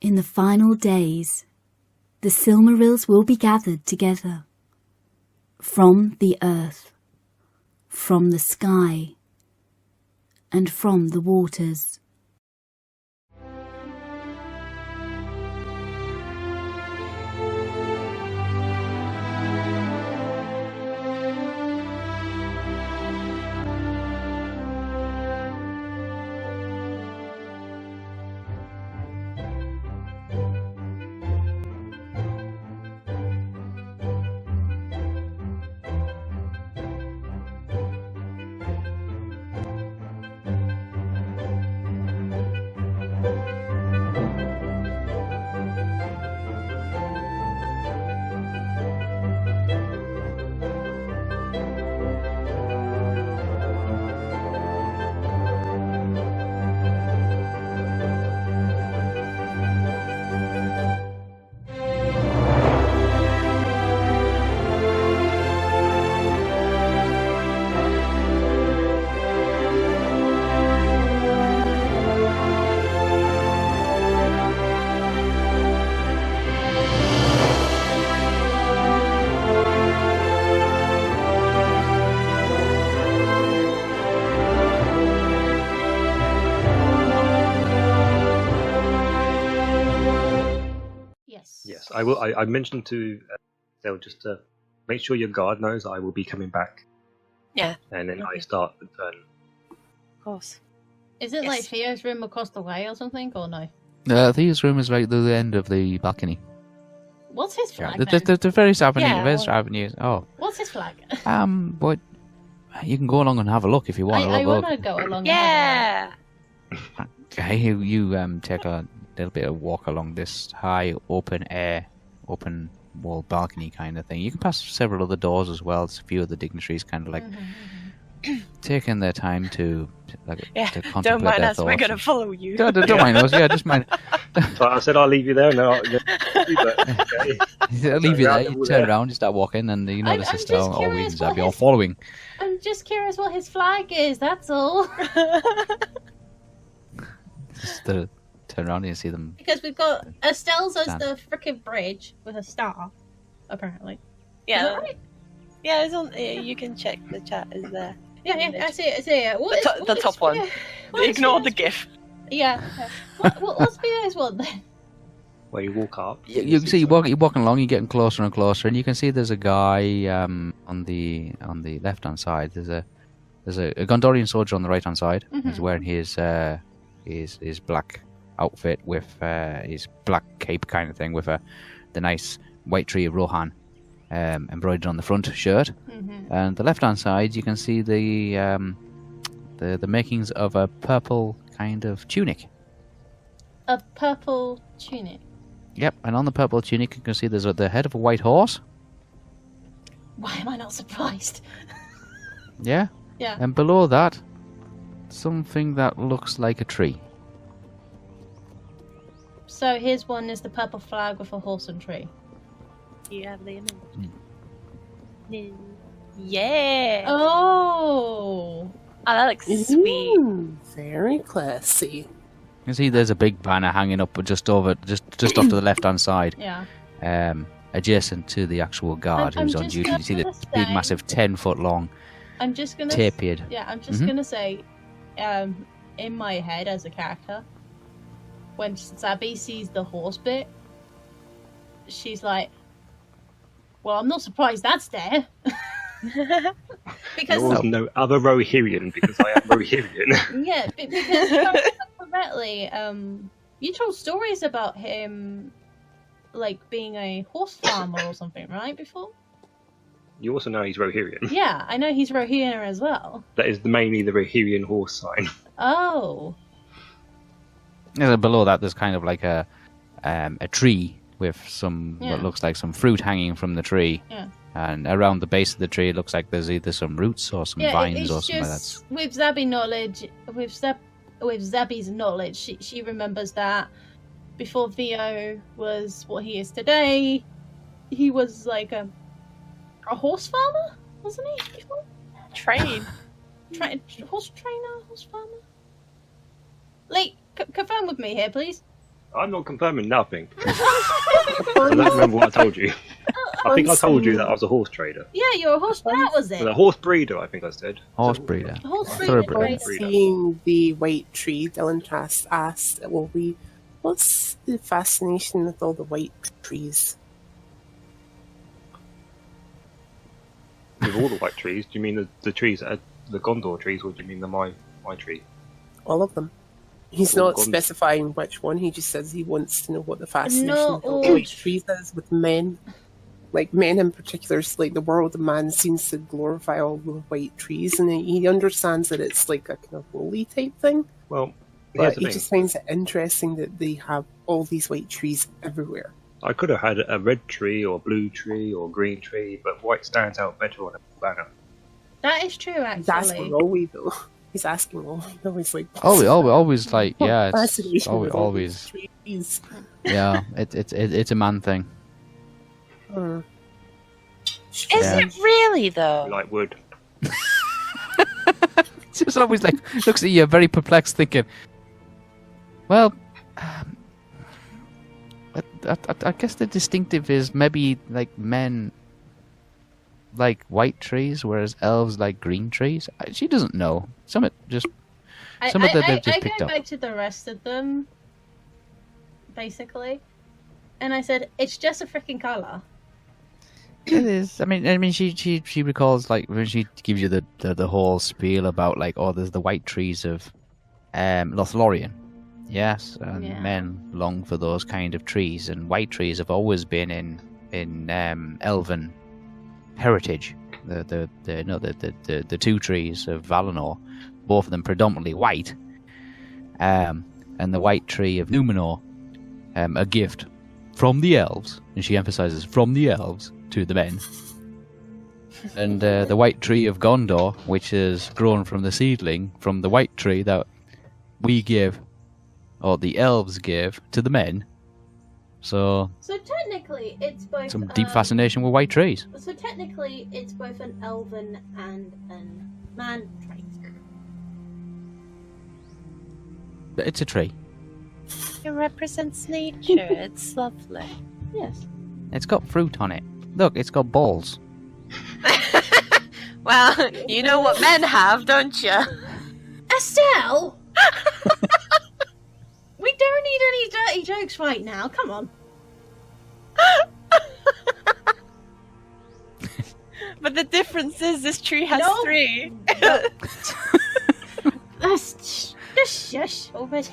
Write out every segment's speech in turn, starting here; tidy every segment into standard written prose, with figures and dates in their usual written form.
In the final days, the Silmarils will be gathered together from the earth, from the sky, and from the waters. Yes, I will. I mentioned to Sel just to make sure your guard knows I will be coming back. Yeah. And then I start the turn. Of course. Is it like Theo's room across the way or something, or no? Theo's room is right at the end of the balcony. What's his flag? The various avenues. Oh. What's his flag? But you can go along and have a look if you want. I want to go along. Yeah. Okay, you take a little bit of walk along this high open wall balcony kind of thing. You can pass several other doors as well. There's a few of the dignitaries kind of like taking their time to to contemplate don't mind their us. thoughts. We're gonna follow you. Don't mind us. Yeah, just mind. So I said I'll leave you there. No, I'll leave you there. You turn around, you start walking, and you notice the sister always be all following. I'm just curious what his flag is. That's all. Just to turn around and see them. Because we've got Estelle's as the frickin' bridge with a star, apparently. Yeah. Is that right? Yeah, it's on. You can check the chat. Is there? Yeah, I see it. I see it. The top one. Ignore the GIF. Yeah. What's Theo's one then? Where you walk up. You can see you're walking along. You're getting closer and closer, and you can see there's a guy on the left hand side. There's a Gondorian soldier on the right hand side. Mm-hmm. He's wearing his black outfit with his black cape kind of thing with the nice white tree of Rohan embroidered on the front shirt. Mm-hmm. And the left hand side you can see the makings of a purple kind of tunic. A purple tunic. Yep, and on the purple tunic you can see there's the head of a white horse. Why am I not surprised? Yeah. Yeah. And below that, something that looks like a tree. So his one is the purple flag with a horse and tree. You have the image. Yeah. Oh, that looks sweet. Very classy. You can see there's a big banner hanging up just off to the left hand side. Yeah. Adjacent to the actual guard who's on duty. You see the big, massive 10-foot long tapered. Yeah, I'm just gonna say, in my head as a character, when Zabby sees the horse bit, she's like, "Well, I'm not surprised that's there." Because there was no other Rohirrian because I am Rohirrian. Yeah, because if I remember correctly, you told stories about him, like being a horse farmer or something, right? Before. You also know he's Rohirrian. Yeah, I know he's Rohirrian as well. That is mainly the Rohirrian horse sign. Oh. Yeah, below that, there's kind of like a tree with some what looks like some fruit hanging from the tree. Yeah. And around the base of the tree, it looks like there's either some roots or some vines or something like that. With Zabby's knowledge, she remembers that before Theo was what he is today, he was like a horse farmer, wasn't he? Before? Horse trainer, horse farmer. Like, confirm with me here, please. I'm not confirming nothing. I don't remember what I told you. I think I told you that I was a horse trader. Yeah, you're a horse. That was it. Well, a horse breeder, I think I said. Horse breeder. Horse Thoroughbred. breeder. Seeing the white tree, Dylan Trask asked, what's the fascination with all the white trees? With all the white trees, do you mean the trees that are the Gondor trees, or do you mean the my tree? All of them. He's All not gone. specifying which one, he just says he wants to know what the fascination Not with all all the white trees is with men. Like, men in particular, like the world of man seems to glorify all the white trees, and he understands that it's like a kind of holy type thing. Well, here's But the he thing. just finds it interesting that they have all these white trees everywhere. I could have had a red tree, or blue tree, or green tree, but white stands out better on a banner. That is true, He's asking actually. Ollie, though. He's asking Ollie, though. He's like, Always like, yeah, it's fascination with all these always, trees. yeah, it's a man thing. Hmm. Is Yeah. it really though? Like wood. It's just always like looks at you, very perplexed, thinking, well, I guess the distinctive is maybe like men like white trees, whereas elves like green trees. She doesn't know. Some of they've just picked go up. back to the rest of them, basically, and I said, it's just a freaking colour. It is. I mean, she recalls like when she gives you the whole spiel about like, oh, there's the white trees of Lothlorien. Yes, and Yeah. men long for those kind of trees, and white trees have always been in elven heritage. The two trees of Valinor, both of them predominantly white, and the white tree of Numenor, a gift from the elves, and she emphasizes from the elves to the men. And the white tree of Gondor, which is grown from the seedling from the white tree that we give, or the elves give, to the men. So technically, it's both. some deep fascination with white trees. So technically, it's both an elven and a man trait. But it's a tree. It represents nature. It's lovely. Yes. It's got fruit on it. Look, it's got balls. Well, you know what men have, don't you? Estelle. We don't need any dirty jokes right now. Come on. But the difference is this tree has No. 3. Just shush already.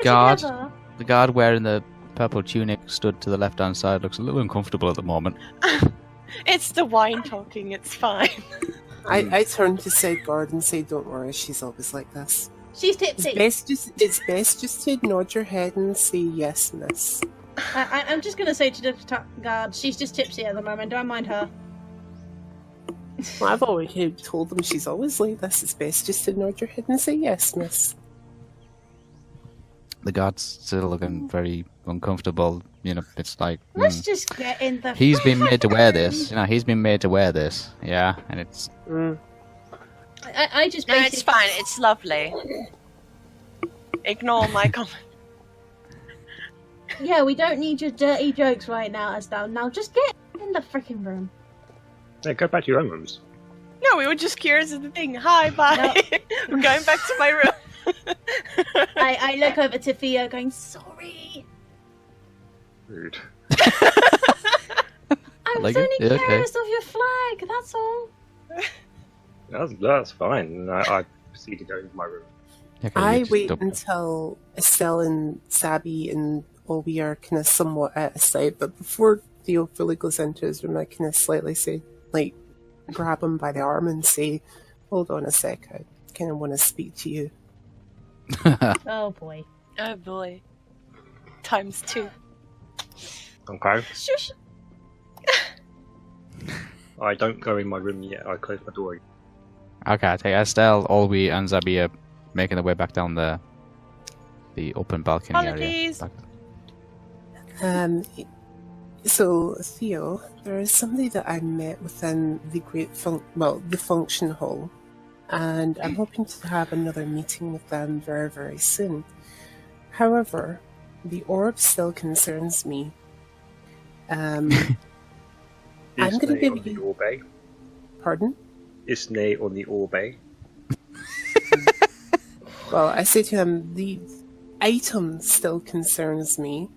God. The guard wearing the purple tunic stood to the left hand side looks a little uncomfortable at the moment. It's the wine talking, it's fine. I turned to said guard and say, "Don't worry, she's always like this. She's It's tipsy. best just to nod your head and say yes, miss." I'm just gonna say to the guard, she's just tipsy at the moment. Don't mind her. Well, I've always told them she's always like this. It's best just to nod your head and say yes, miss. The guard's still looking very uncomfortable. You know, it's like Let's just get in the. he's been made to wear this. You know, he's been made to wear this. Yeah, and it's I just No, basically. it's fine, it's lovely. Ignore my comment. Yeah, we don't need your dirty jokes right now, Estelle. Now just get in the freaking room. Yeah, go back to your own rooms. No, we were just curious of the thing. Hi, bye. I'm going back to my room. I look over to Theo going, sorry. Rude. I was Like it? only Yeah, okay. curious of your flag, that's all. That's fine. I proceed to go into my room. okay, I you just wait don't- until Estelle and Sabby and Olby are kind of somewhat at a side, but before Theo fully goes into his room, I kind of slightly say, like, grab him by the arm and say, "Hold on a sec, I kind of want to speak to you." Oh boy. Oh boy. Times 2. Okay. Shush. I don't go in my room yet. I close my door. Okay, I take Estelle, Olby, and Zabi are making their way back down the open balcony Holidays. area. So, Theo, there is somebody that I met within the the function hall. and I'm hoping to have another meeting with them very, very soon. However, the orb still concerns me. I'm going to give you... the orbe? Pardon? Isnay on the orbe? Well, I say to him, the item still concerns me.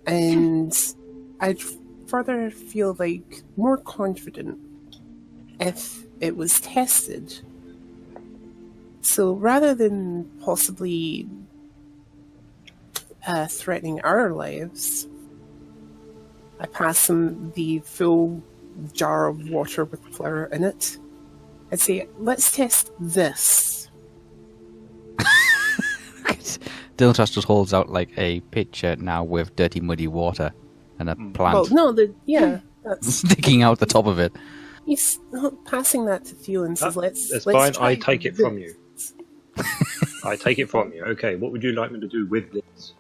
And I'd further feel like more confident if it was tested. So rather than possibly threatening our lives, I pass him the full jar of water with flour in it. I'd say, let's test this. Diltas just holds out like a pitcher now with dirty, muddy water and a plant Well, no, that's... sticking out the top of it. He's not passing that to Theo and says, That's let's fine, try I take it this. from you. I take it from you. Okay, what would you like me to do with this?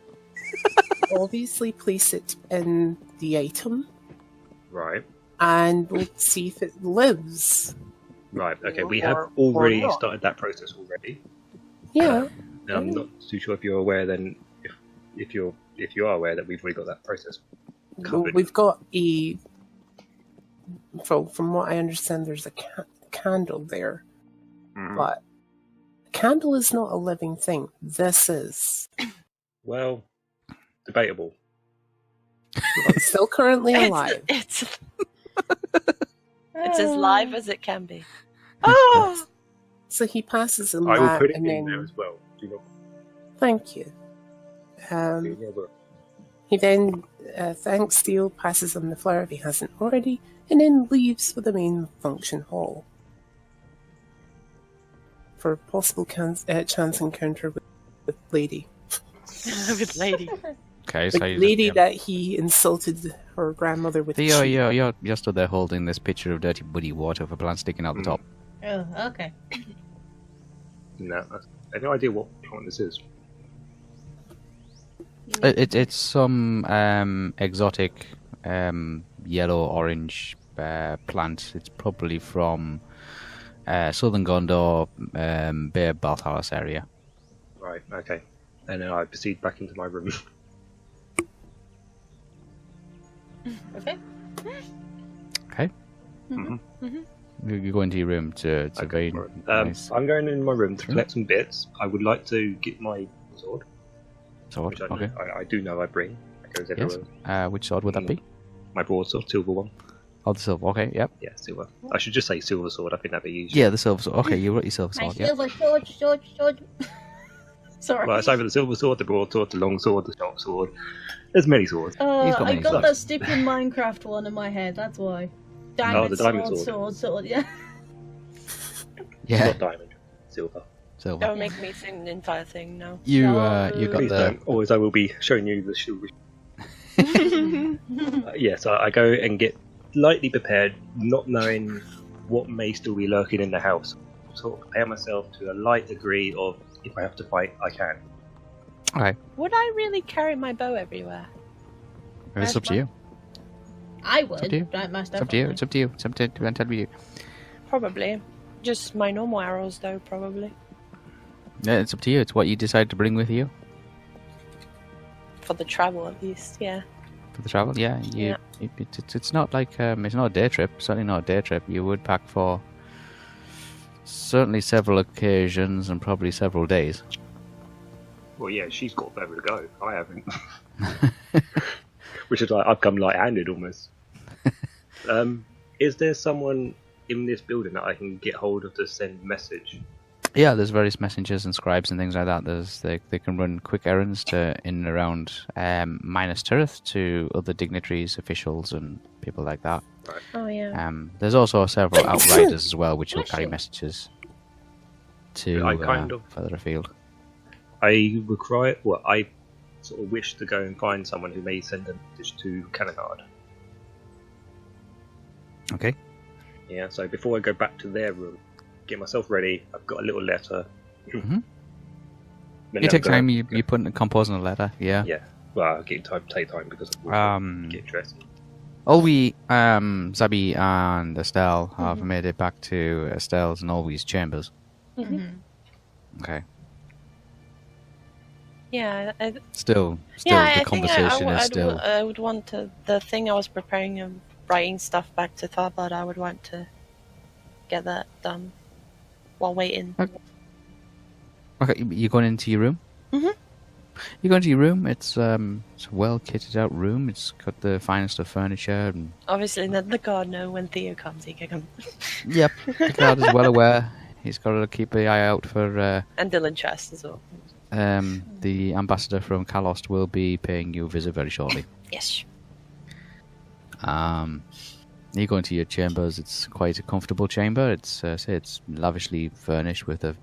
Obviously place it in the item, Right. and we'll see if it lives. Right, okay, we have already started that process already. Yeah. I'm not too sure if you're aware then, if you are aware that we've already got that process Well, covered. we've got a... From what I understand, there's a candle there. Mhm. But a candle is not a living thing. This is. Well, debatable. It's still currently alive. It's as live as it can be. Oh! So he passes him I will that, put it and in then... there as well. Do not Thank you. do never. He then thanks Theo, passes him the flower if he hasn't already, and then leaves for the main function hall for a possible chance encounter with Lady. With Lady. Okay, The so you lady just, that he insulted her grandmother with. Theo, cheese. you're stood there holding this pitcher of dirty, muddy water with a plant sticking out the top. Oh, okay. No, I have no idea what plant this is. It's some exotic yellow-orange plant. It's probably from southern Gondor, Bear Balthalas area. Right, okay. And then I proceed back into my room. Okay. Okay. You go into your room to Okay, very right. nice I'm going in my room to collect some bits. I would like to get my sword, sword. which I, Okay. I do know I bring. That goes Yes. everywhere. Which sword would that be? My broadsword, silver one. Oh, the silver. Okay. Yep. Yeah, silver. I should just say silver sword. I think that'd be easier. Yeah, the silver sword. Okay, you wrote your silver My sword. Yeah. silver sword. Sorry. Well, it's over the silver sword, the broadsword, the long sword, the short sword. There's many swords. He's got I many got swords. that stupid Minecraft one in my head, that's why. Diamond, the diamond sword, yeah. Yeah. Not diamond, silver. Silver. Don't make me sing the entire thing now. You No. you got Please the don't. Always I will be showing you the silver. Yes, I go and get lightly prepared, not knowing what may still be lurking in the house. Sort of prepare myself to a light degree of, if I have to fight, I can. okay. Would I really carry my bow everywhere? It's up to you. I up to would. you. Right, most It's up to you. definitely. It's up to you. It's up to you. Probably. Just my normal arrows, though, probably. Yeah, it's up to you. It's what you decide to bring with you For the travel, at least, yeah. for the travel. Yeah, it's not like it's not a day trip. Certainly not a day trip. You would pack for certainly several occasions and probably several days. Well, yeah, she's got further to go. I haven't. Which is like, I've come light-handed almost. Is there someone in this building that I can get hold of to send message? Yeah, there's various messengers and scribes and things like that. They can run quick errands to in and around Minas Tirith to other dignitaries, officials, and people like that. Oh, yeah. There's also several outriders as well, which will carry Actually. messages to I kind of- further afield. I require, well, I sort of wish to go and find someone who may send a message to Canonard. Okay. Yeah, so before I go back to their room, get myself ready, I've got a little letter. Mhm. Then You take I'm gonna- time. You put compose in a letter. Yeah. Yeah, well, I'll take time because of Um, get dressed. Olwe, Zabi, and Estelle have made it back to Estelle's and Olwe's chambers. Okay. Yeah, Still, yeah, the I think conversation is still. I would want to, the thing I was preparing of writing stuff back to Tharbad, I would want to get that done while waiting. Okay, you're going into your room? You go into your room, it's a well kitted out room, it's got the finest of furniture. And Obviously, let the guard know when Theo comes, he can come. Yep, the guard is well aware. He's got to keep an eye out for... and Dylan Chest as well. The ambassador from Kalost will be paying you a visit very shortly. Yes. You go into your chambers. It's quite a comfortable chamber. It's lavishly furnished with the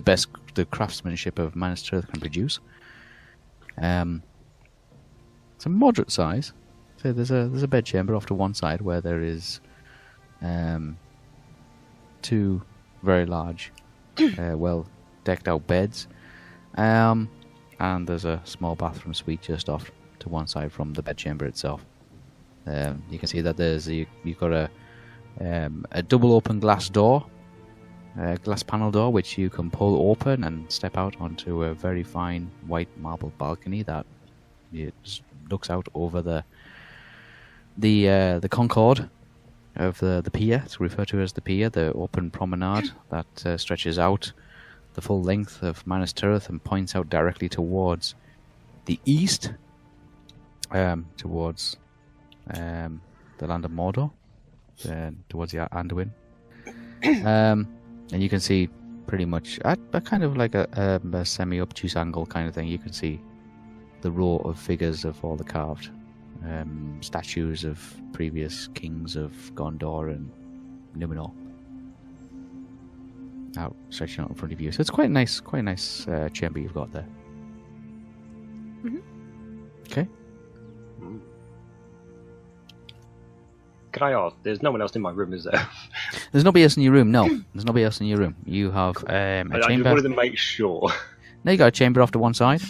best the craftsmanship of Minas Tirith can produce. It's a moderate size. So there's a bed chamber off to one side where there is two very large, well decked out beds, and there's a small bathroom suite just off to one side from the bedchamber itself. You can see that you've got a double open glass door, glass panel door, which you can pull open and step out onto a very fine white marble balcony that looks out over the concord of the pier. It's referred to as the pier, the open promenade that stretches out the full length of Minas Tirith and points out directly towards the east, towards the land of Mordor, towards the Anduin. And you can see pretty much at kind of like a semi-obtuse angle kind of thing. You can see the row of figures of all the carved statues of previous kings of Gondor and Numenor out stretching out in front of you. So it's quite a nice chamber you've got there. Okay. Can I ask? There's no one else in my room, is there? There's nobody else in your room. No, there's nobody else in your room. You have a chamber. I just wanted to make sure. Now you got a chamber off to one side.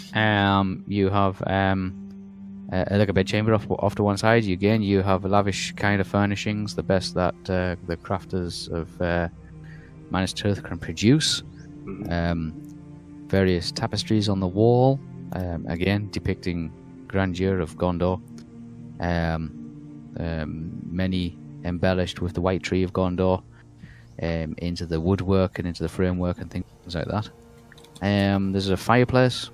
You have like a bed chamber off to one side. You have lavish kind of furnishings, the best that the crafters of Minas Tirith can produce. Various tapestries on the wall, again depicting grandeur of Gondor. Many embellished with the white tree of Gondor, into the woodwork and into the framework and things like that. There's a fireplace.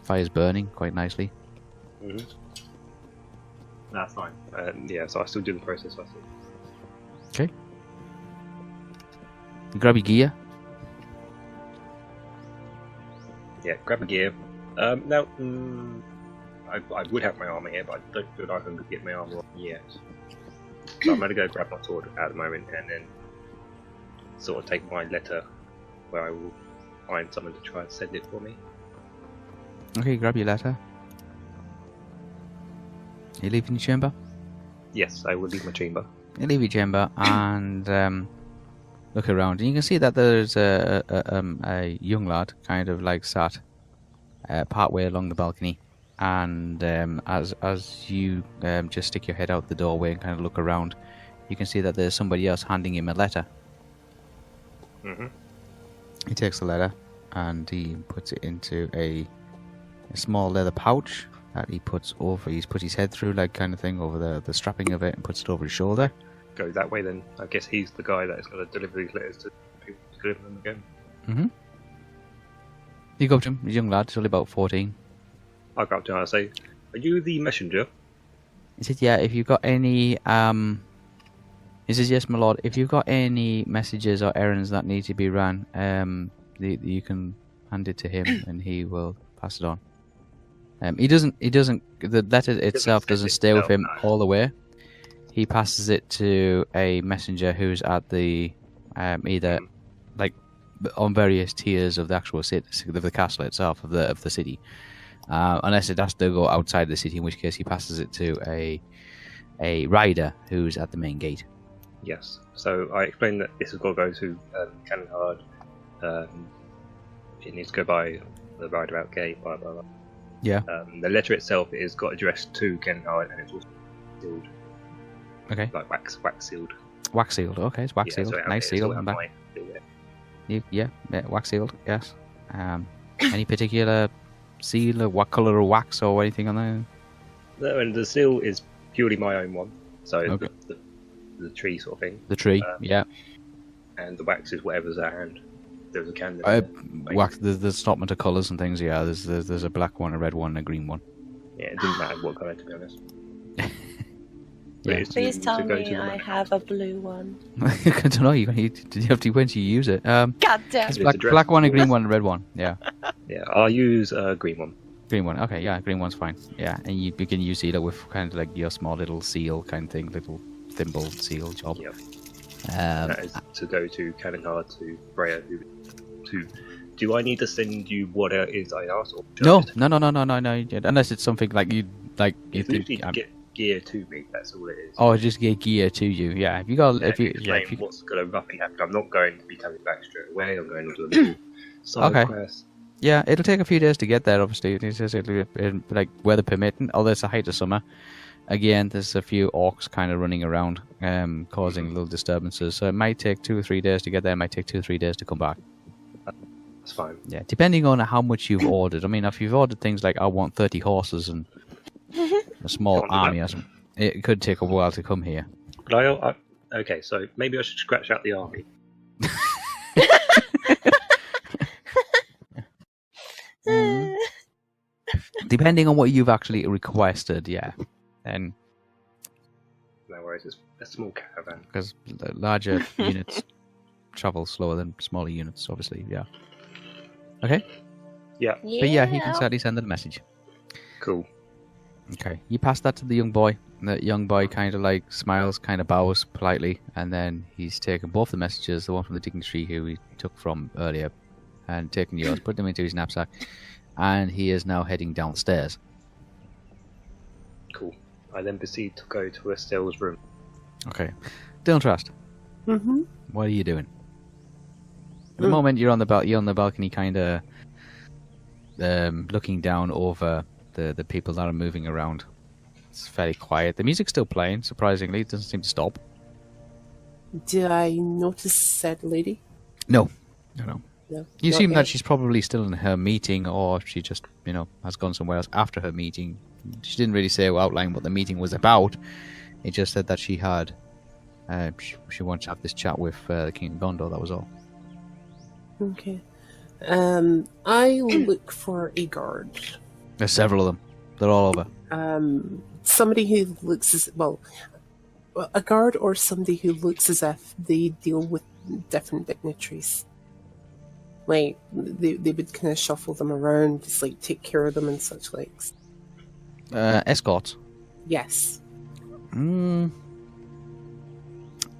Fire's burning quite nicely. That's fine. Yeah, so I still do the process. I see. Okay. You grab your gear. Yeah, grab a gear. Now, I would have my armor here, but I don't feel like I can get my armor on yet. So I'm going to go grab my sword at the moment and then sort of take my letter where I will find someone to try and send it for me. Okay, grab your letter. You leaving your chamber? Yes, I will leave my chamber. You leave your chamber and look around, and you can see that there's a young lad kind of like sat partway along the balcony. And as you just stick your head out the doorway and kind of look around, you can see that there's somebody else handing him a letter. He takes the letter and he puts it into a small leather pouch that he puts over. He's put his head through, like kind of thing, over the strapping of it, and puts it over his shoulder. Go that way then. I guess he's the guy that's going to deliver these letters to people to deliver them again. You go up to him. He's a young lad. He's only about 14. I'll go up to him and say, "Are you the messenger?" He said, "Yeah, if you've got any..." He says, "Yes, my lord. If you've got any messages or errands that need to be ran, you can hand it to him and he will pass it on." He doesn't. The letter itself doesn't stay with him all the way. He passes it to a messenger who's at the either like on various tiers of the actual city, of the castle itself, of the city. Unless it has to go outside the city, in which case he passes it to a rider who's at the main gate. Yes. So I explained that this has got to go to Cannon Hard. It needs to go by the roundabout gate, blah blah blah. Yeah. The letter itself is got addressed to Kenhard, and it's also sealed, Okay. like wax sealed. Wax sealed. Okay, it's wax sealed. so Nice seal. I'm back. Yeah, wax sealed. Yes. Any particular seal or what colour of wax or anything on there? No, and the seal is purely my own one. So Okay. the tree sort of thing. The tree. Yeah. And the wax is whatever's at hand. There's a candle. Wax. There's assortment of colours and things. Yeah. There's a black one, a red one, and a green one. Yeah, it didn't matter what colour, to be honest. But Yeah. it's Please to tell go me to the I man. have a blue one. I don't know. You have to when you use it. God damn. It's It's black, addressed black one, a to- green one, a red one. Yeah. Yeah, I'll use a green one. Green one. Okay. Yeah. Green one's fine. Yeah. And you can use it with kind of like your small little seal kind of thing, little thimble seal job. Yep. Um, That is to go to Canonhard to Freya. Do I need to send you what it is I asked? Or should I no. just- Unless it's something like you It's think. literally get gear to me. That's all it is. Oh, just get gear to you. Yeah. If you got, if you, explain if you, what's going to roughly happen. I'm not going to be coming back straight away. I'm going to do a little side Okay. quest. yeah, it'll take a few days to get there. Obviously, it says it'll like weather permitting. Although it's the height of summer, again, there's a few orcs kind of running around, causing little disturbances. So it might take 2 or 3 days to get there. It might take 2 or 3 days to come back. That's fine. Yeah, depending on how much you've ordered. I mean, if you've ordered things like I want 30 horses and a small Can't do army, that. or something, it could take a while to come here. But okay, so maybe I should scratch out the army. Depending on what you've actually requested, yeah. And No worries, it's a small caravan. because larger units travel slower than smaller units, obviously, yeah. Okay, Yeah, but yeah, he can certainly send a message. cool. Okay, you pass that to the young boy. And the young boy kind of like smiles, kind of bows politely, and then he's taken both the messages, the one from the dignitary who he took from earlier, and taken yours, put them into his knapsack, and he is now heading downstairs. Cool. I then proceed to go to Estelle's room. Okay, Dylan Trust, Mm-hmm. what are you doing? At the moment, you're on the balcony, kind of looking down over the people that are moving around. It's fairly quiet. The music's still playing. Surprisingly, it doesn't seem to stop. Did I notice said lady? No. No. You not assume yet. that she's probably still in her meeting, or she just, has gone somewhere else after her meeting. She didn't really say or outline what the meeting was about. It just said that she had, she wanted to have this chat with the King of Gondor. That was all. Okay. I look for a guard. There's several of them. They're all over. Somebody who looks as a guard, or somebody who looks as if they deal with different dignitaries. Like they would kind of shuffle them around, just like take care of them and such likes. Escorts. Yes.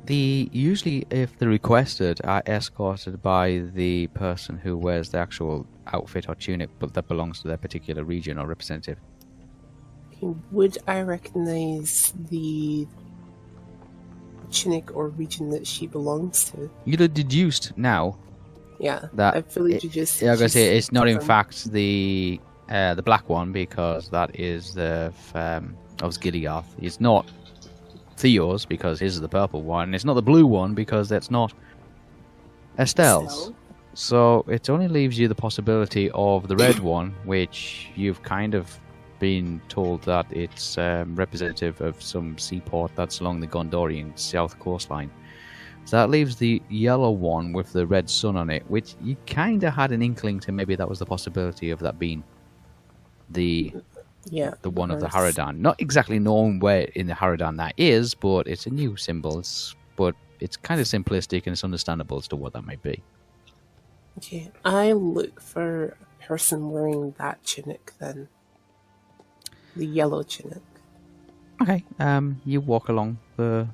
Usually, if they're requested, are escorted by the person who wears the actual outfit or tunic, but that belongs to their particular region or representative. Okay, would I recognize the tunic or region that she belongs to? You'd have deduced now Yeah. that I feel like you just. yeah, I was gonna say it's not in from- fact the black one, because that is the of Gilliath. It's not Theo's, because his is the purple one. It's not the blue one, because that's not Estelle's. Estelle. So it only leaves you the possibility of the red one, which you've kind of been told that it's representative of some seaport that's along the Gondorian south coastline. So that leaves the yellow one with the red sun on it, which you kind of had an inkling to maybe that was the possibility of that being the one of the course. Haradan. Not exactly known where in the Haradan that is, but it's a new symbol. But it's kind of simplistic and it's understandable as to what that might be. Okay, I look for a person wearing that tunic then. The yellow tunic. Okay. You walk along the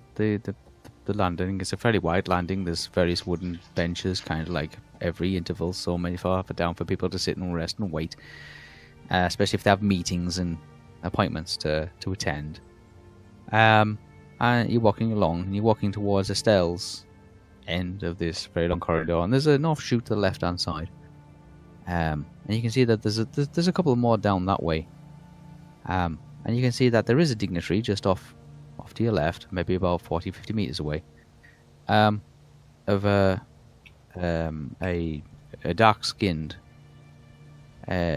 landing. It's a fairly wide landing. There's various wooden benches, kind of like every interval, so many far down for people to sit and rest and wait. Especially if they have meetings and appointments to attend. And you're walking along, and you're walking towards Estelle's end of this very long corridor, and there's an offshoot to the left-hand side. And you can see that there's a couple more down that way. And you can see that there is a dignitary just off to your left, maybe about 40-50 meters away, of a dark-skinned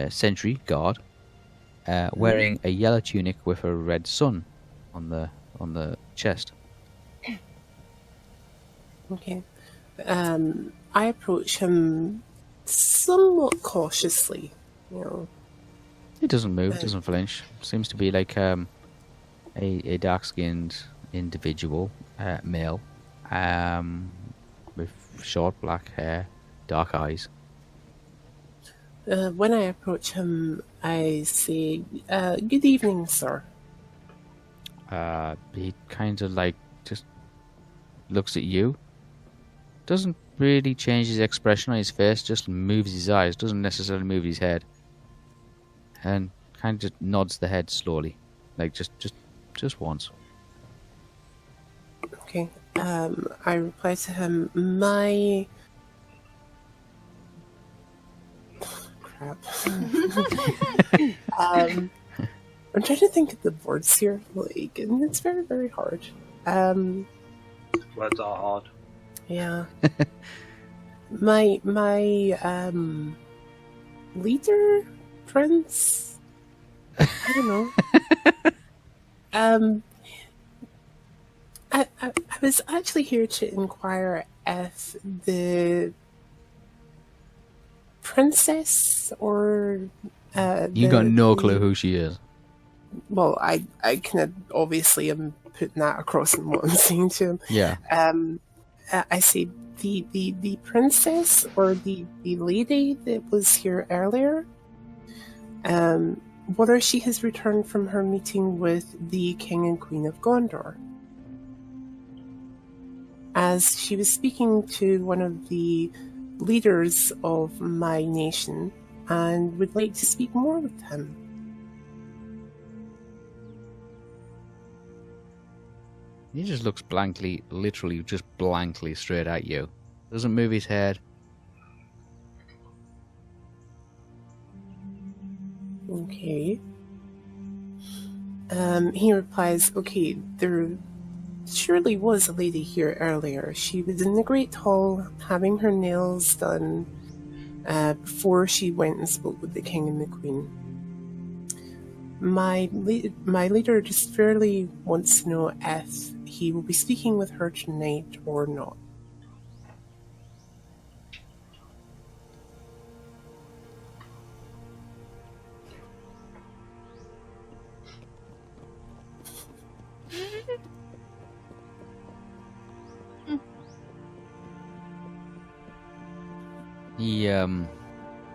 sentry guard wearing a yellow tunic with a red sun on the chest. Okay. I approach him somewhat cautiously, you know. He doesn't move, doesn't flinch. Seems to be like a dark-skinned individual, male, with short black hair, dark eyes. When I approach him, I say, "Good evening, sir." He kind of like just looks at you. Doesn't really change his expression on his face, just moves his eyes, doesn't necessarily move his head. And kind of just nods the head slowly. Like just once. Okay. I reply to him, "My..." Crap. I'm trying to think of the words here, like, and it's very, very hard. Words are hard. Yeah. my leader, friends. I don't know. I was actually here to inquire if the princess or You got no clue who she is. Well, I kind of obviously am putting that across in what I'm saying to him. Yeah. I say the princess or the lady that was here earlier. Whether she has returned from her meeting with the King and Queen of Gondor. As she was speaking to one of the leaders of my nation and would like to speak more with him. He just looks blankly, literally just blankly straight at you. Doesn't move his head. Okay. He replies, "Okay, there surely was a lady here earlier. She was in the Great Hall having her nails done before she went and spoke with the King and the Queen. My leader just fairly wants to know if he will be speaking with her tonight or not."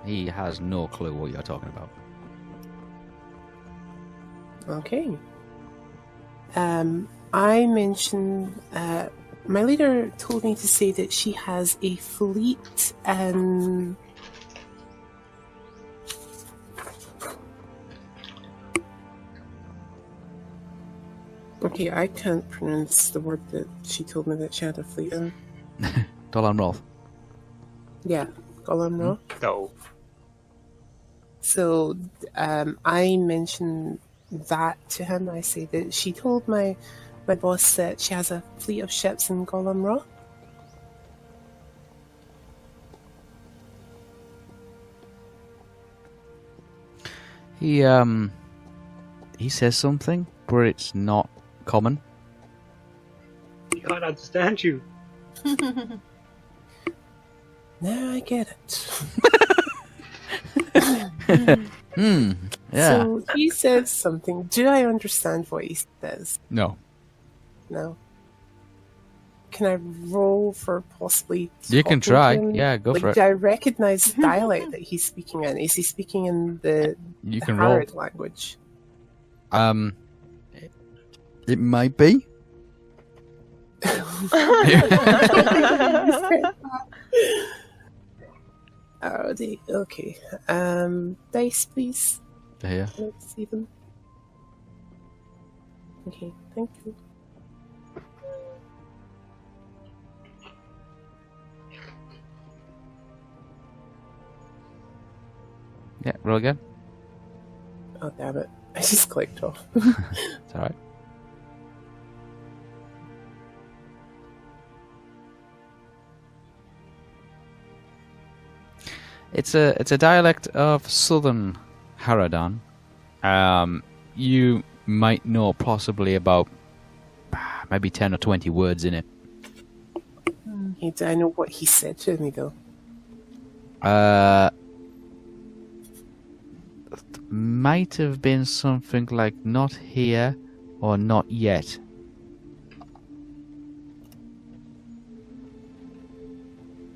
He has no clue what you're talking about. Okay. I mentioned, my leader told me to say that she has a fleet in... Okay, I can't pronounce the word that she told me that she had a fleet in. Dolan Roth. Yeah, Gollum. No. So, I mentioned that to him. I say that she told my boss that she has a fleet of ships in Gollum Rock. He says something, but it's not common. He can't understand you. Now I get it. Yeah. So he says something. Do I understand what he says? No. No. Can I roll for possibly You can talking to try. him? Yeah, go for it. Do I recognize the dialect that he's speaking in? Is he speaking in the You can roll. Harrod language? It might be. Okay. Dice, please. Yeah. Let's see them. Okay, thank you. Yeah, roll again. Oh, damn it. I just clicked off. It's alright. It's a dialect of Southern Haradan. You might know possibly about maybe 10 or 20 words in it. Hey, do I know what he said to me, though? Might have been something like not here or not yet.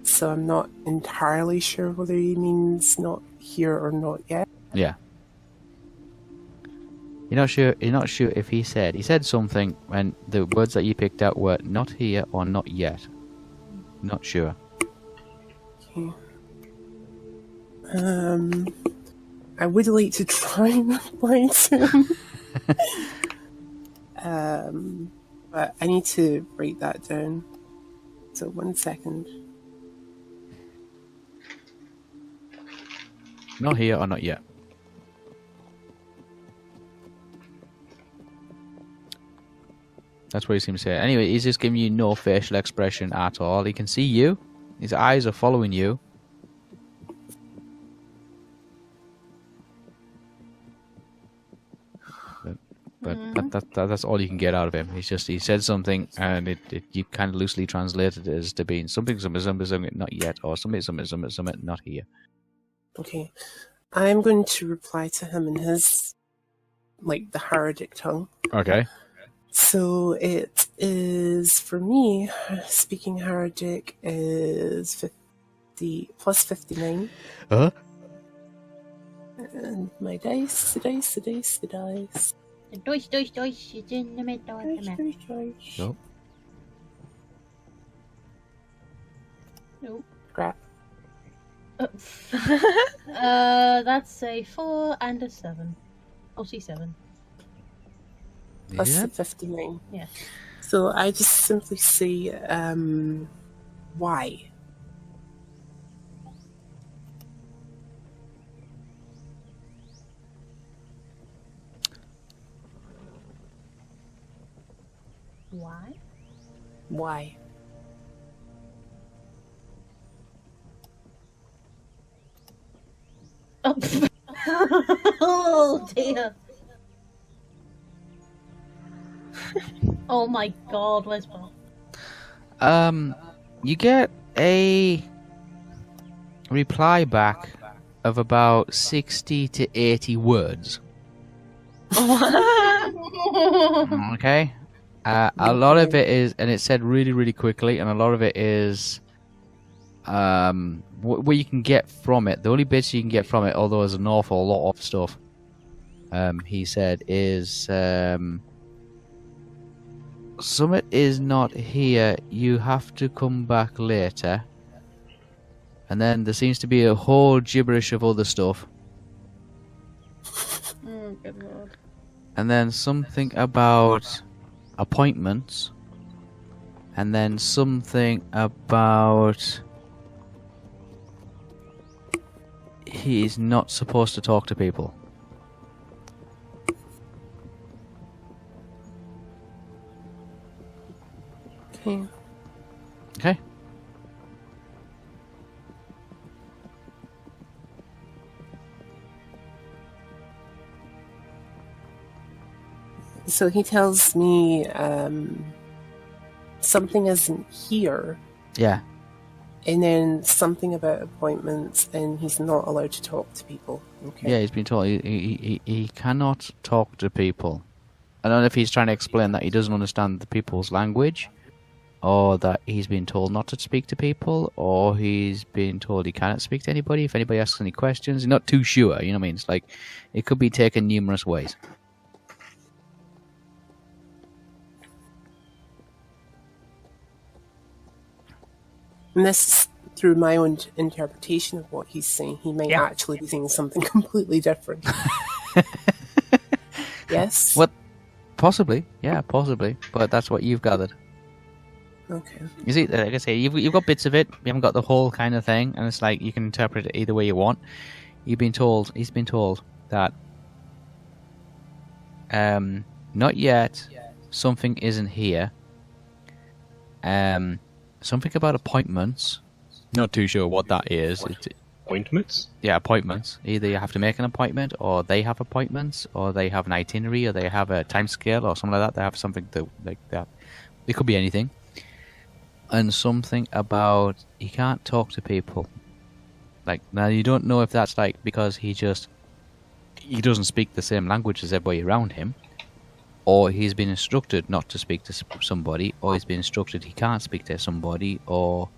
So I'm not entirely sure whether he means not here or not yet. Yeah. You're not sure if he said something when the words that you picked out were not here or not yet. Not sure. Okay. I would like to try and reply to him. But I need to write that down. So 1 second. Not here or not yet. That's what he seems to say. Anyway, he's just giving you no facial expression at all. He can see you. His eyes are following you. But that's all you can get out of him. He said something, and you kind of loosely translated it as to being something, not yet, or something, not here. Okay. I'm going to reply to him in his, like, the Haradic tongue. Okay. So it is, for me, speaking Haradic is 50 plus 59. Huh? And my dice, the dice. Dice, it's in the middle of the map. Nope. Nope. Crap. That's a 4 and a 7. Oh, C7. Plus Yeah. the 59. Yeah. So I just simply say, why? Why? Why? Oh, oh dear. Oh my god, where's Bob? You get a reply back of about 60 to 80 words. Okay? A lot of it is, and it's said really, really quickly, and a lot of it is what you can get from it. The only bits you can get from it, although there's an awful lot of stuff, he said, is Summit is not here. You have to come back later. And then there seems to be a whole gibberish of other stuff. Oh, good lord. And then something about appointments. And then something about he's not supposed to talk to people. Okay. Okay. So he tells me something isn't here, Yeah. and then something about appointments, and he's not allowed to talk to people. Okay. Yeah, he's been told he cannot talk to people. I don't know if he's trying to explain that he doesn't understand the people's language, or that he's been told not to speak to people, or he's been told he cannot speak to anybody if anybody asks any questions. He's not too sure, you know what I mean? It's like, it could be taken numerous ways. And this is through my own interpretation of what he's saying. He might Yeah. actually be saying something completely different. Yes? What? Possibly, yeah, possibly. But that's what you've gathered. Okay. You see, like I say, you've got bits of it. You haven't got the whole kind of thing, and it's like you can interpret it either way you want. He's been told that not yet. Something isn't here. Something about appointments. Not too sure what that is. Appointments? Yeah, appointments. Either you have to make an appointment, or they have appointments, or they have an itinerary, or they have a time scale, or something like that. They have something like that. It could be anything. And something about he can't talk to people. Like, now you don't know if that's like because he doesn't speak the same language as everybody around him, or he's been instructed not to speak to somebody, or he's been instructed he can't speak to somebody, or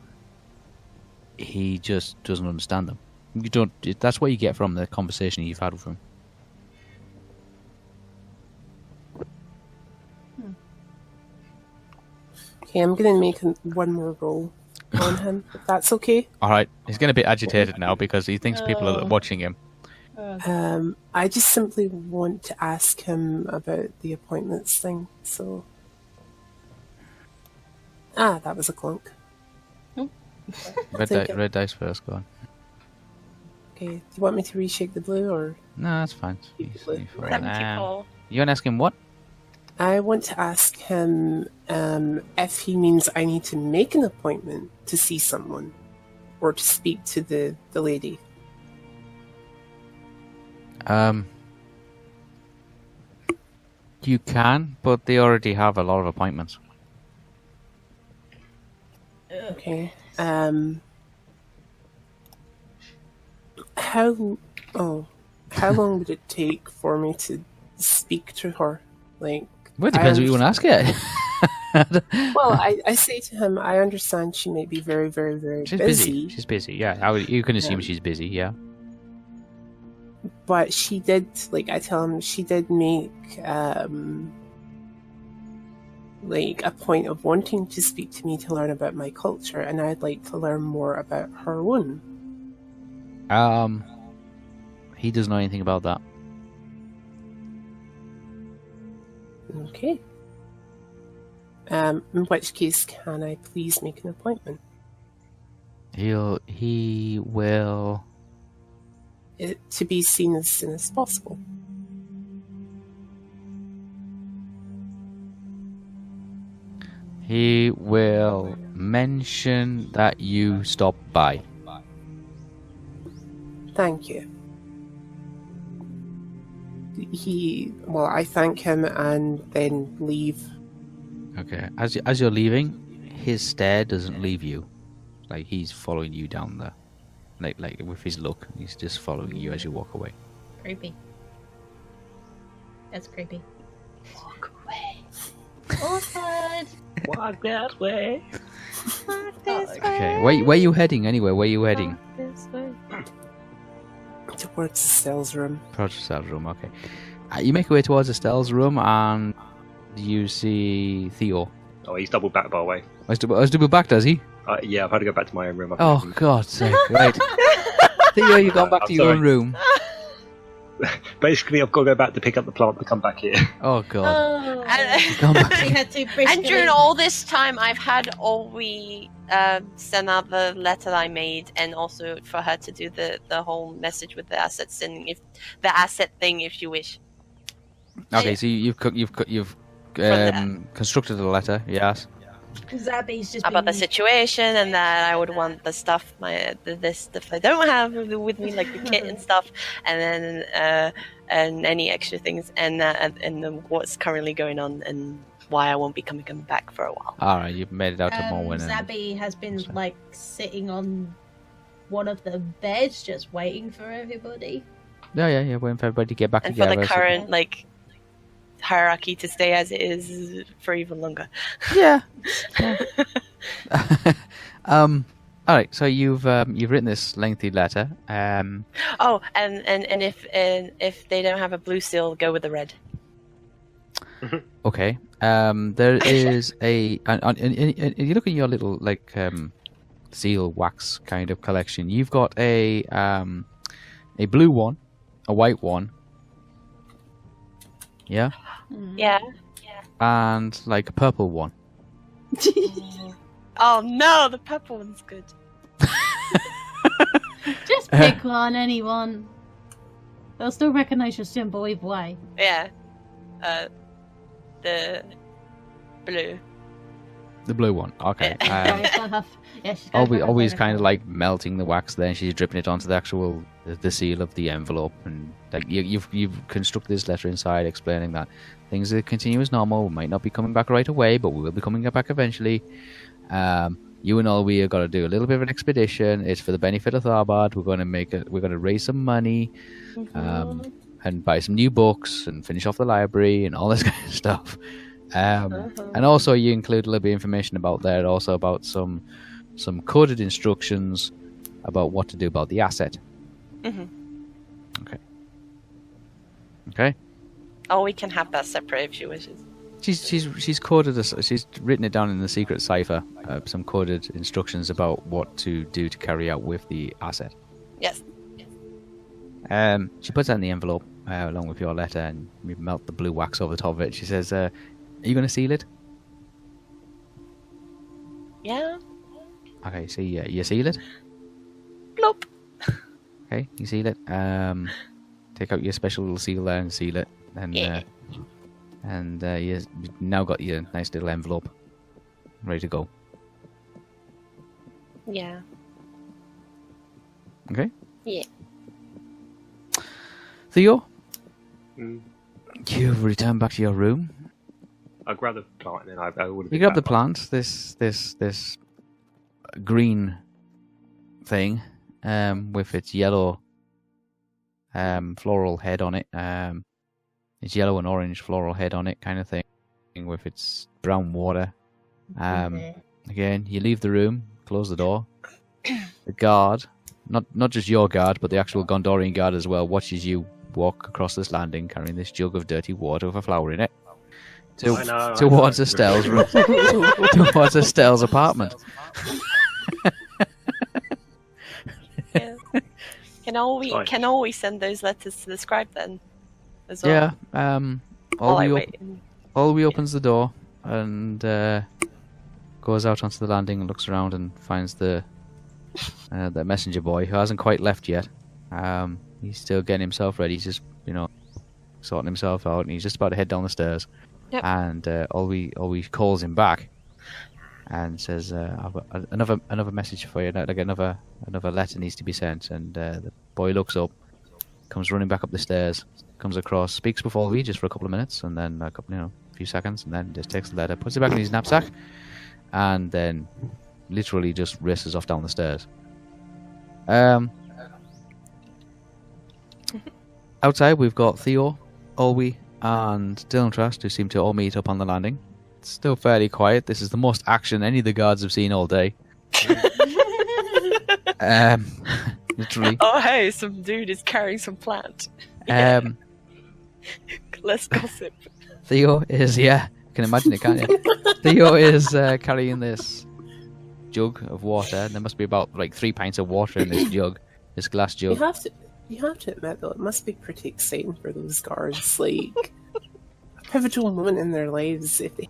he just doesn't understand them. You don't. That's what you get from the conversation you've had with him. Okay, I'm going to make one more roll on him, if that's okay. All right, he's getting a bit agitated now because he thinks people are watching him. I just simply want to ask him about the appointments thing, so... that was a clunk. Red dice first, go on. Okay, do you want me to reshake the blue, or...? No, that's fine. Keep the blue. 74. You want to ask him what? I want to ask him if he means I need to make an appointment to see someone, or to speak to the lady. You can, but they already have a lot of appointments. Okay. How long would it take for me to speak to her? Like, Well, it depends what you want to ask it. Well, I say to him, I understand she may be very, very, very busy. She's busy, yeah. You can assume she's busy, yeah. But she did, I tell him, she did make, a point of wanting to speak to me to learn about my culture, and I'd like to learn more about her one. He doesn't know anything about that. Okay. In which case, can I please make an appointment? He will... It to be seen as soon as possible. He will mention that you stopped by. Thank you. I thank him and then leave. Okay. As you're leaving, his stare doesn't leave you. Like, he's following you down there. Like with his look, he's just following you as you walk away. Creepy. That's creepy. Walk away. Awkward. Walk that way. Walk this way. Okay. Where you heading anyway? Where you heading? Walk this way. Towards Estelle's room. Towards Estelle's room, okay. You make your way towards Estelle's room and you see Theo. Oh, he's doubled back, by the way. He's double back, does he? Yeah, I've had to go back to my own room. Oh, God's sake. Right. Theo, you've gone back to your own room. Basically, I've got to go back to pick up the plant to come back here. Oh, God. Oh. Come back. We had to And during all this time, I've had Olwe send out the letter I made, and also for her to do the whole message with the assets thing, if you wish. Okay, so you've constructed a letter, yes. Zabby's just About the situation, and that I would want the stuff, this stuff I don't have with me, like the kit and stuff, and then and any extra things, and what's currently going on, and why I won't be coming back for a while. All right, you've made it out to Morwen. Zabby has been sitting on one of the beds, just waiting for everybody. Yeah, waiting for everybody to get back And together. for the current hierarchy to stay as it is for even longer. Yeah. All right. So you've written this lengthy letter. Oh, and if they don't have a blue seal, go with the red. Okay. There is and you look at your little seal wax kind of collection. You've got a blue one, a white one. Yeah. Yeah. And a purple one. Oh no, the purple one's good. Just pick one, anyone. They'll still recognise your symbol either way. Yeah. The blue. The blue one. Okay. Always Kind of like melting the wax there, and she's dripping it onto the actual the seal of the envelope, and like you've constructed this letter inside explaining that things are continue as normal. We might not be coming back right away, but we will be coming back eventually. You and all we have got to do a little bit of an expedition. It's for the benefit of Tharbad. We're going to raise some money, and buy some new books and finish off the library and all this kind of stuff. And also you include a little bit of information about there, also about some coded instructions about what to do about the asset. Okay. Oh, we can have that separate if she wishes. She's coded this. She's written it down in the secret cipher. Some coded instructions about what to do to carry out with the asset. Yes. She puts that in the envelope along with your letter, and we melt the blue wax over the top of it. She says, "Are you going to seal it?" Yeah. Okay, so you seal it. Plop. Okay, you seal it. Take out your special little seal there and seal it, and you've now got your nice little envelope ready to go. Yeah. Okay. Yeah. Theo, you've returned back to your room. I grabbed the plant and then I would have. You grab the plant. This green thing, with its yellow floral head on it. It's yellow and orange floral head on it, kind of thing, with its brown water. Again, you leave the room, close the door. The guard, not just your guard, but the actual Gondorian guard as well, watches you walk across this landing carrying this jug of dirty water with a flower in it towards Estelle's room, towards Estelle's apartment. Yeah. Can always send those letters to the scribe then? As well? Yeah. Olwe opens the door and goes out onto the landing and looks around and finds the messenger boy, who hasn't quite left yet. He's still getting himself ready. He's just, sorting himself out, and he's just about to head down the stairs. Yep. And Olwe calls him back and says, "I've got another message for you. Like another letter needs to be sent." And the boy looks up, comes running back up the stairs, comes across, speaks with Olwe just for a couple of minutes, and then a few seconds, and then just takes the letter, puts it back in his knapsack, and then literally just races off down the stairs. Outside, we've got Theo, Olwe, and Dylan Trust, who seem to all meet up on the landing. It's still fairly quiet. This is the most action any of the guards have seen all day. Literally. Oh, hey, some dude is carrying some plant. Let's gossip. Theo is, you can imagine it, can't you? Theo is carrying this jug of water, and there must be about 3 pints of water in this jug, this glass jug. You have to admit, though, it must be pretty exciting for those guards. Like, a pivotal moment in their lives. If they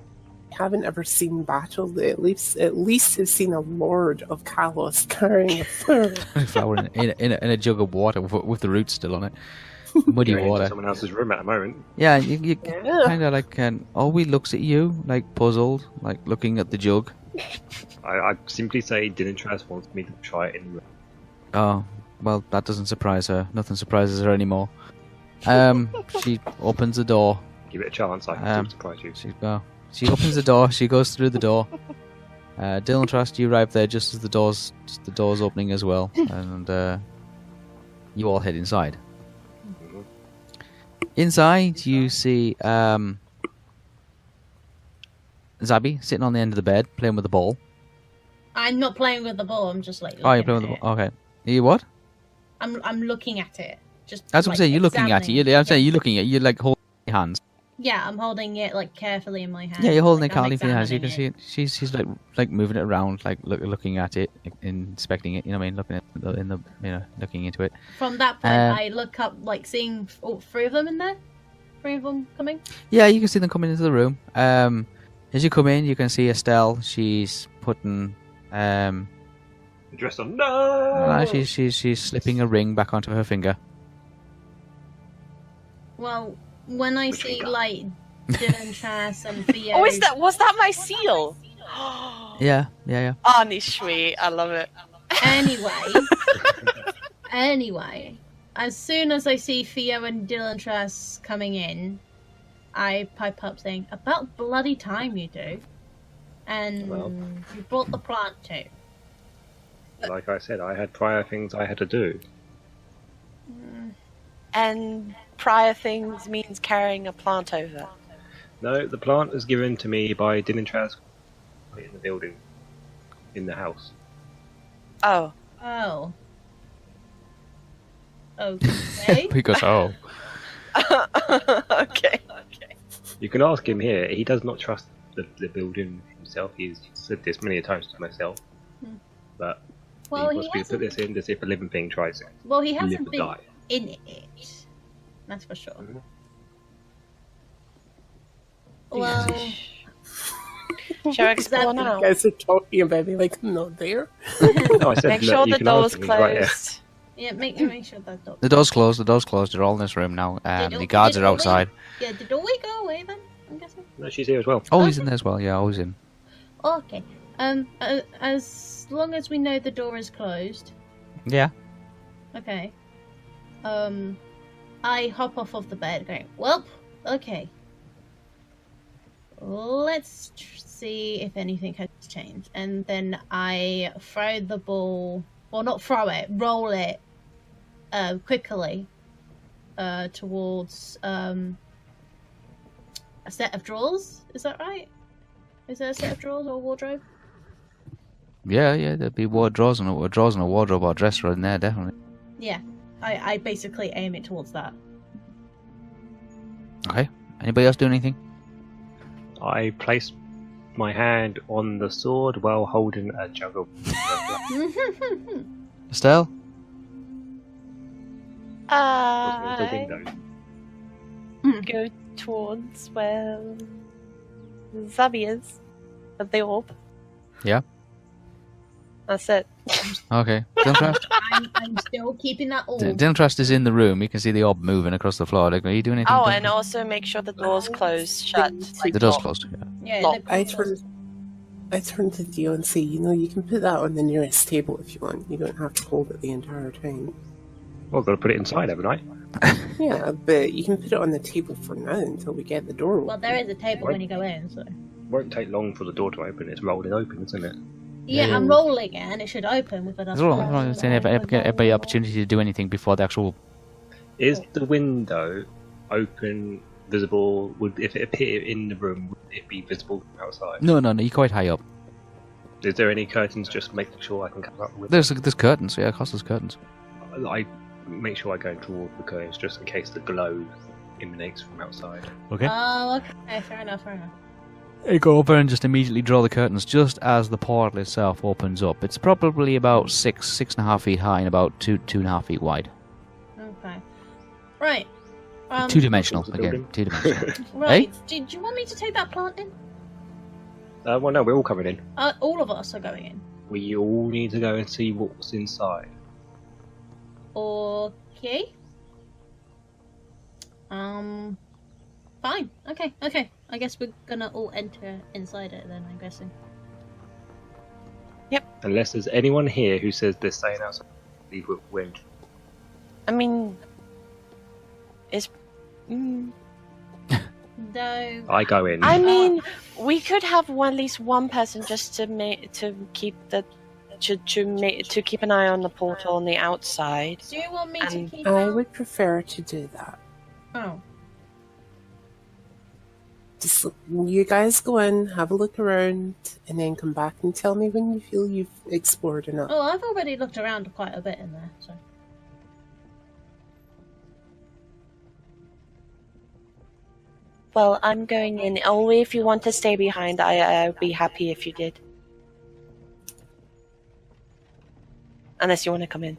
haven't ever seen battle, they at least have seen a Lord of Kalos carrying a flower in a jug of water with the roots still on it. Muddy water. Someone else's room at the moment. Yeah, you kind of Olwe looks at you, puzzled, looking at the jug. I simply say Dylan Trask wants me to try it anyway. Oh, well, that doesn't surprise her. Nothing surprises her anymore. She opens the door. Give it a chance, I can still surprise you. She opens the door, she goes through the door. Dylan Trust, you arrive there just as the door's opening as well, and you all head inside. Inside, you see Zabby sitting on the end of the bed, playing with the ball. I'm not playing with the ball, I'm just you're playing with the ball. Okay. Are you what? I'm looking at it. Just that's what I'm saying. You're looking at it. I'm saying you're looking at it. You're holding your hands. Yeah, I'm holding it carefully in my hand. Yeah, you're holding it calmly in your hands. You can see it. She's moving it around, looking at it, inspecting it. You know what I mean? Looking into it. From that point, I look up, seeing all 3 of them in there. 3 of them coming. Yeah, you can see them coming into the room. As you come in, you can see Estelle. She's putting dress on. No. She's slipping a ring back onto her finger. Well, when I Which see one? like Dylan, Trass, and Theo. Oh, was that my seal? Yeah. Oh, sweet. I love it. Anyway, as soon as I see Theo and Dylan Trass coming in, I pipe up saying, "About bloody time you do." And Well. you brought the plant too. Like I said, I had prior things I had to do. And prior things means carrying a plant over. No, the plant was given to me by Dylan Trask in the building, in the house. Oh. Oh. Okay. Because Okay. You can ask him here. He does not trust the building himself. He's said this many times to myself. But Well, he he wants me to put this in as if a living thing tries it. Well, he Live hasn't or been die. in it. That's for sure. Well, Shall I explore now? You guys are talking about me like I'm not there. No, I said Make look, sure you the can ask door's him, he's right here. closed. yeah, make sure that door. the door's closed. The door's closed. They're all in this room now. The guards are outside. Yeah, did we go away then? I'm guessing. No, she's here as well. Oh, he's in there as well. Yeah, always in. Okay. As long as we know the door is closed. Yeah. Okay. I hop off of the bed, going, "Well, okay. Let's see if anything has changed." And then I throw the ball, well, not throw it, roll it, quickly, towards a set of drawers. Is that right? Is there a set of drawers or wardrobe? Yeah. There'd be drawers and a wardrobe or dresser in there, definitely. Yeah. I basically aim it towards that. Okay. Anybody else doing anything? I placed my hand on the sword while holding a jug of. Estelle? the window. Go towards where Zabi is, at the orb. Yeah. That's it. Okay. Dylan I'm still keeping that orb. Trust is in the room. You can see the orb moving across the floor. Like, are you doing anything? Oh, Dylan? and also make sure the door's closed, shut. Like The door's locked. closed. Yeah. Yeah, Lock. I turn to Theo and say, you can put that on the nearest table if you want. You don't have to hold it the entire time. Well, I've got to put it inside, haven't I? Yeah, but you can put it on the table for now until we get the door open. Well, there is a table when you go in, so. Won't take long for the door to open. It's rolling open, isn't it? Yeah, I'm rolling it, and it should open with enough. That's all. I'm saying everybody opportunity to do anything before the actual. Is the window open, visible? If it appeared in the room, would it be visible from outside? No. You're quite high up. Is there any curtains? Just making sure I can come up with. There's curtains. Yeah, of course there's curtains. I make sure I go toward the curtains just in case the glow emanates from outside. Okay. Oh, okay, fair enough. You go over and just immediately draw the curtains just as the portal itself opens up. It's probably about 6.5 feet high and about 2.5 feet wide. Okay. Right. Two-dimensional Towards the again. building. Two-dimensional. Right. Do you want me to take that plant in? Well, no, we're all coming in. All of us are going in. We all need to go and see what's inside. Okay. Fine. Okay. I guess we're gonna all enter inside it then, I'm guessing. Unless there's anyone here who says they're staying outside, leave with wind. I mean, it's. No. I go in. I mean, we could have at least one person just to keep the to keep an eye on the portal on the outside. Do you want me to keep I out? would prefer to do that. Oh. Just you guys go in, have a look around, and then come back and tell me when you feel you've explored enough. Oh, I've already looked around quite a bit in there, so. Well, I'm going in. Only if you want to stay behind, I'd be happy if you did. Unless you want to come in.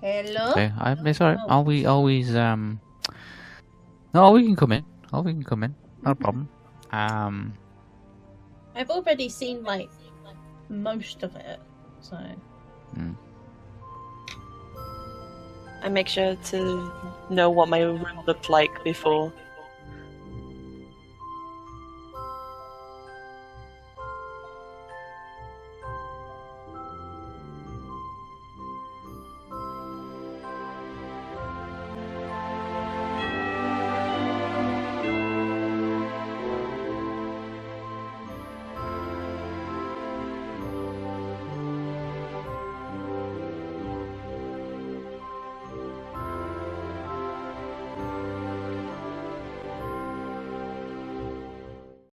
Hello? Okay, it's alright. Always. No, we can come in. We can come in. No problem. I've already seen, like, most of it, so. I make sure to know what my room looked like before.